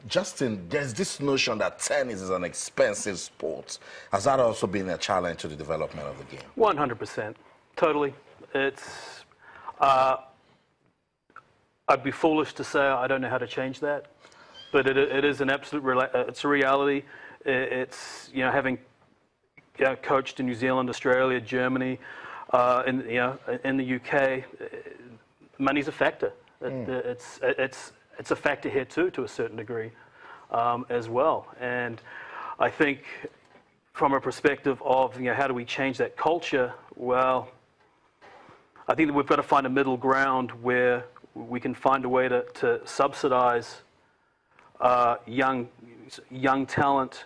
Justin, there's this notion that tennis is an expensive sport. Has that also been a challenge to the development of the game? 100%. Totally. It's. I'd be foolish to say I don't know how to change that, but it is an absolute. It's a reality. It's having coached in New Zealand, Australia, Germany, in the UK, money's a factor. It's a factor here too, to a certain degree, as well. And I think, from a perspective of how do we change that culture? Well, I think that we've got to find a middle ground where we can find a way to subsidize young talent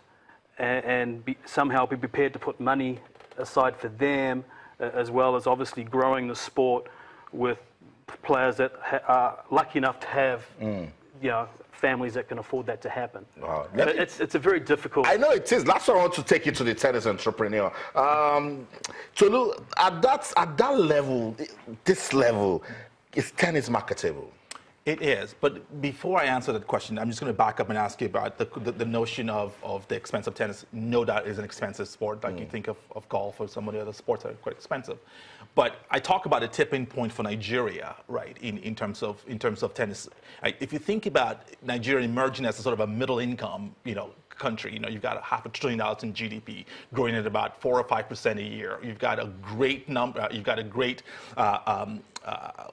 and somehow be prepared to put money aside for them, as well as obviously growing the sport with players that are lucky enough to have families that can afford that to happen. Wow. It's a very difficult. I know it is. That's why I want to take you to the tennis entrepreneur. Tolu, at that level, this level, is tennis marketable? It is, but before I answer that question, I'm just going to back up and ask you about the notion of the expense of tennis. No doubt is an expensive sport, like you think of golf or some of the other sports that are quite expensive. But I talk about a tipping point for Nigeria, right, in terms of tennis. If you think about Nigeria emerging as a sort of a middle income, country, you've got $500 billion in GDP, growing at about 4 or 5% a year. You've got a great number. You've got a great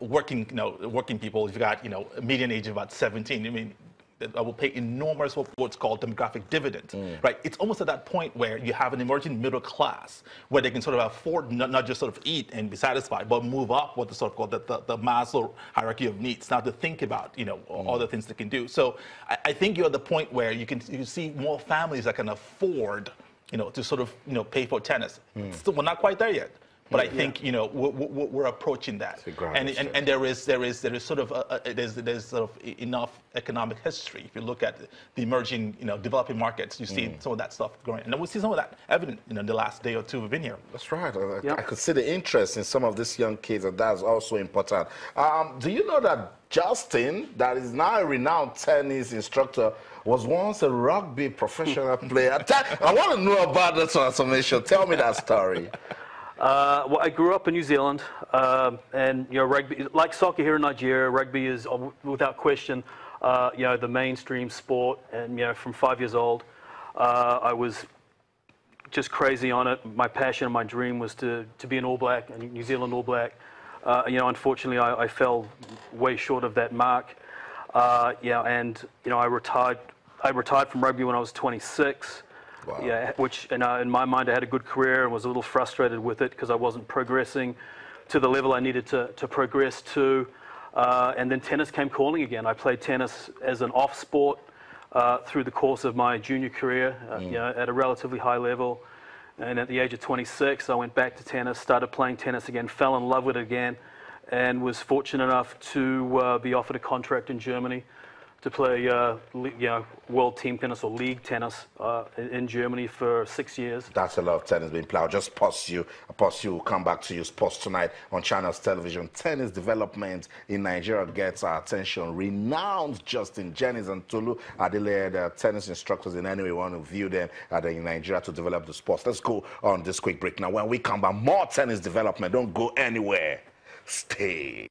working people. You've got a median age of about 17. I mean, that will pay enormous what's called demographic dividend, right? It's almost at that point where you have an emerging middle class where they can sort of afford not just sort of eat and be satisfied, but move up what the sort of called the Maslow hierarchy of needs. Now to think about all the things they can do. So I think you're at the point where you see more families that can afford to sort of pay for tennis. Still, we're not quite there yet. But I think we're approaching that, and there is sort of there's sort of enough economic history. If you look at the emerging developing markets, you see some of that stuff growing, and we see some of that evident the last day or two we've been here. That's right. I could see the interest in some of these young kids, and that's also important. Do you know that Justin, that is now a renowned tennis instructor, was once a rugby professional player? I want to know about that transformation. Tell me that story. Well, I grew up in New Zealand, and rugby, like soccer here in Nigeria, rugby is without question, the mainstream sport. And from 5 years old, I was just crazy on it. My passion and my dream was to be an All Black, a New Zealand All Black. Unfortunately, I fell way short of that mark. And I retired from rugby when I was 26. Wow. Yeah, which in my mind I had a good career and was a little frustrated with it because I wasn't progressing to the level I needed to progress to. And then tennis came calling again. I played tennis as an off sport through the course of my junior career, at a relatively high level. And at the age of 26, I went back to tennis, started playing tennis again, fell in love with it again, and was fortunate enough to be offered a contract in Germany to play world team tennis or league tennis in Germany for 6 years. That's a lot of tennis being played. I'll just pause you. We'll come back to you. Sports Tonight on Channels Television. Tennis development in Nigeria gets our attention. Renowned Justin Jennings and Tolu Adele, the tennis instructors in any way we want to view them in Nigeria to develop the sports. Let's go on this quick break. Now, when we come back, more tennis development. Don't go anywhere. Stay.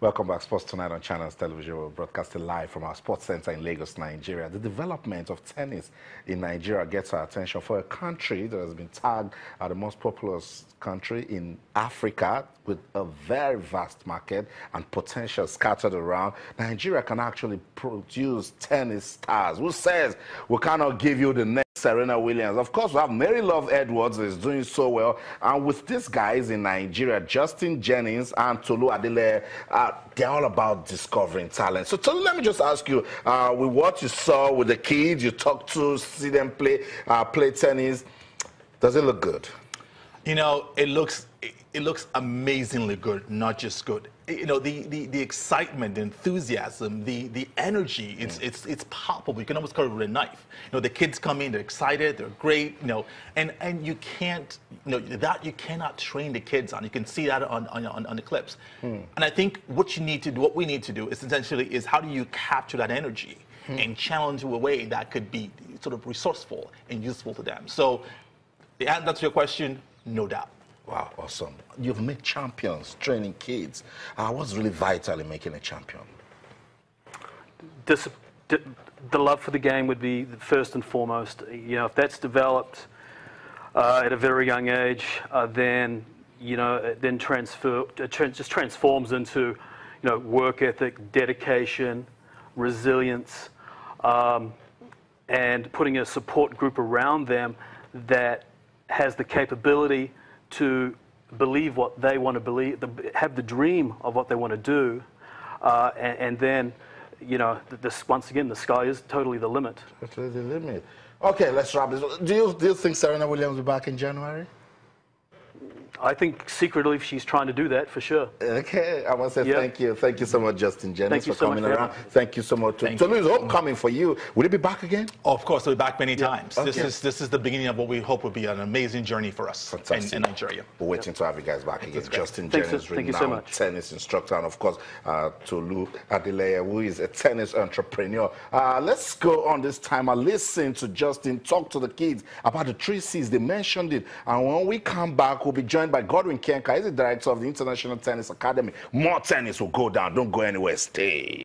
Welcome back, Sports Tonight on Channels Television. We're broadcasting live from our sports center in Lagos, Nigeria. The development of tennis in Nigeria gets our attention for a country that has been tagged as the most populous country in Africa with a very vast market and potential scattered around. Nigeria can actually produce tennis stars. Who says we cannot give you the next Serena Williams? Of course, we have Mary Love Edwards that is doing so well. And with these guys in Nigeria, Justin Jennings and Tolu Adele, they're all about discovering talent. So Tolu, let me just ask you, with what you saw with the kids, you talked to, see them play tennis, does it look good? It looks It looks amazingly good, not just good. You know, the excitement, the enthusiasm, the energy, it's palpable. You can almost cut it with a knife. You know, the kids come in, they're excited, they're great, you know, and you can't, you know, that you cannot train the kids on. You can see that on the clips. And I think what you need to do, what we need to do is essentially is how do you capture that energy and channel into a way that could be sort of resourceful and useful to them. So the answer to your question, no doubt. Wow, awesome. You've made champions training kids. What's really vital in making a champion? The love for the game would be first and foremost. You know, if that's developed at a very young age, then, you know, it then just transforms into, you know, work ethic, dedication, resilience, and putting a support group around them that has the capability to believe what they want to believe, have the dream of what they want to do, and then, you know, once again, the sky is totally the limit. Totally the limit. Okay, let's wrap this. Do you think Serena Williams will be back in January? I think secretly she's trying to do that for sure. Okay, I want to say thank you. Thank you so much, Justin Jennings, for coming around. Thank you so much. Tolu, homecoming for you. Will it be back again? Of course, we'll be back many times. Okay. This is the beginning of what we hope will be an amazing journey for us in Nigeria. We're waiting to have you guys back again. Justin Jennings, renowned tennis instructor, and of course, Tolu Adeleye, who is a tennis entrepreneur. Let's go on this time and listen to Justin talk to the kids about the 3 C's. They mentioned it. And when we come back, we'll be joined by Godwin Kenka. He's the director of the International Tennis Academy. More tennis will go down. Don't go anywhere. Stay.